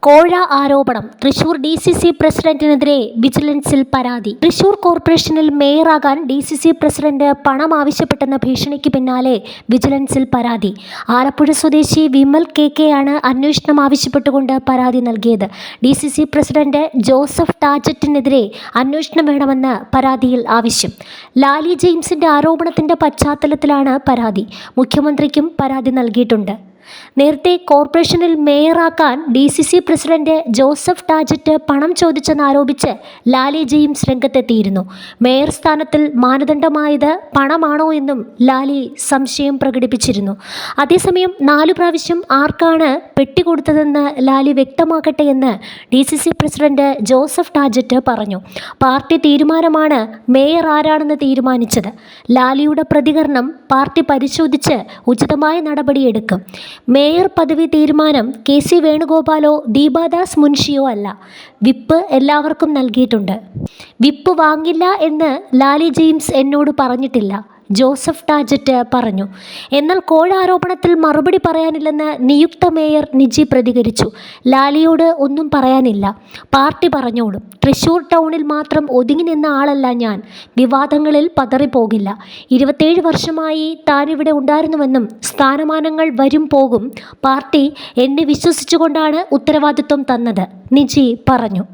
കോഴ ആരോപണം. തൃശൂർ DCC പ്രസിഡന്റിനെതിരെ വിജിലൻസിൽ പരാതി. തൃശൂർ കോർപ്പറേഷനിൽ മേയറാകാൻ DCC പ്രസിഡന്റ് പണം ആവശ്യപ്പെട്ടെന്ന ഭീഷണിക്ക് പിന്നാലെ വിജിലൻസിൽ പരാതി. ആലപ്പുഴ സ്വദേശി വിമൽ KK ആണ് അന്വേഷണം ആവശ്യപ്പെട്ടുകൊണ്ട് പരാതി നൽകിയത്. DCC പ്രസിഡന്റ് ജോസഫ് ടാജറ്റിനെതിരെ അന്വേഷണം വേണമെന്ന് പരാതിയിൽ ആവശ്യം. ലാലി ജെയിംസിന്റെ ആരോപണത്തിന്റെ പശ്ചാത്തലത്തിലാണ് പരാതി. മുഖ്യമന്ത്രിക്കും പരാതി നൽകിയിട്ടുണ്ട്. നേരത്തെ കോർപ്പറേഷനിൽ മേയറാക്കാൻ DCC പ്രസിഡന്റ് ജോസഫ് ടാജറ്റ് പണം ചോദിച്ചെന്നാരോപിച്ച് ലാലി ജെയിംസ് രംഗത്തെത്തിയിരുന്നു. മേയർ സ്ഥാനത്തിൽ മാനദണ്ഡമായത് പണമാണോ എന്നും ലാലി സംശയം പ്രകടിപ്പിച്ചിരുന്നു. അതേസമയം 4 പ്രാവശ്യം ആർക്കാണ് പെട്ടി കൊടുത്തതെന്ന് ലാലി വ്യക്തമാക്കട്ടെ എന്ന് DCC പ്രസിഡന്റ് ജോസഫ് ടാജറ്റ് പറഞ്ഞു. പാർട്ടി തീരുമാനമാണ് മേയർ ആരാണെന്ന് തീരുമാനിച്ചത്. ലാലിയുടെ പ്രതികരണം പാർട്ടി പരിശോധിച്ച് ഉചിതമായ നടപടിയെടുക്കും. മേയർ പദവി തീരുമാനം KC വേണുഗോപാലോ ദീപാദാസ് മുൻഷിയോ അല്ല. വിപ്പ് എല്ലാവർക്കും നൽകിയിട്ടുണ്ട്. വിപ്പ് വാങ്ങില്ല എന്ന് ലാലി ജെയിംസ് എന്നോട് പറഞ്ഞിട്ടില്ല, ജോസഫ് ടാജറ്റ് പറഞ്ഞു. എന്നാൽ കോഴ ആരോപണത്തിൽ മറുപടി പറയാനില്ലെന്ന് നിയുക്ത മേയർ നിജി പ്രതികരിച്ചു. ലാലിയോട് ഒന്നും പറയാനില്ല, പാർട്ടി പറഞ്ഞോളും. തൃശൂർ ടൗണിൽ മാത്രം ഒതുങ്ങി നിന്ന ആളല്ല ഞാൻ. വിവാദങ്ങളിൽ പതറിപ്പോകില്ല. 27 വർഷമായി താനിവിടെ ഉണ്ടായിരുന്നുവെന്നും സ്ഥാനമാനങ്ങൾ വരും പോകും. പാർട്ടി എന്നെ വിശ്വസിച്ചുകൊണ്ടാണ് ഉത്തരവാദിത്വം തന്നത്, നിജി പറഞ്ഞു.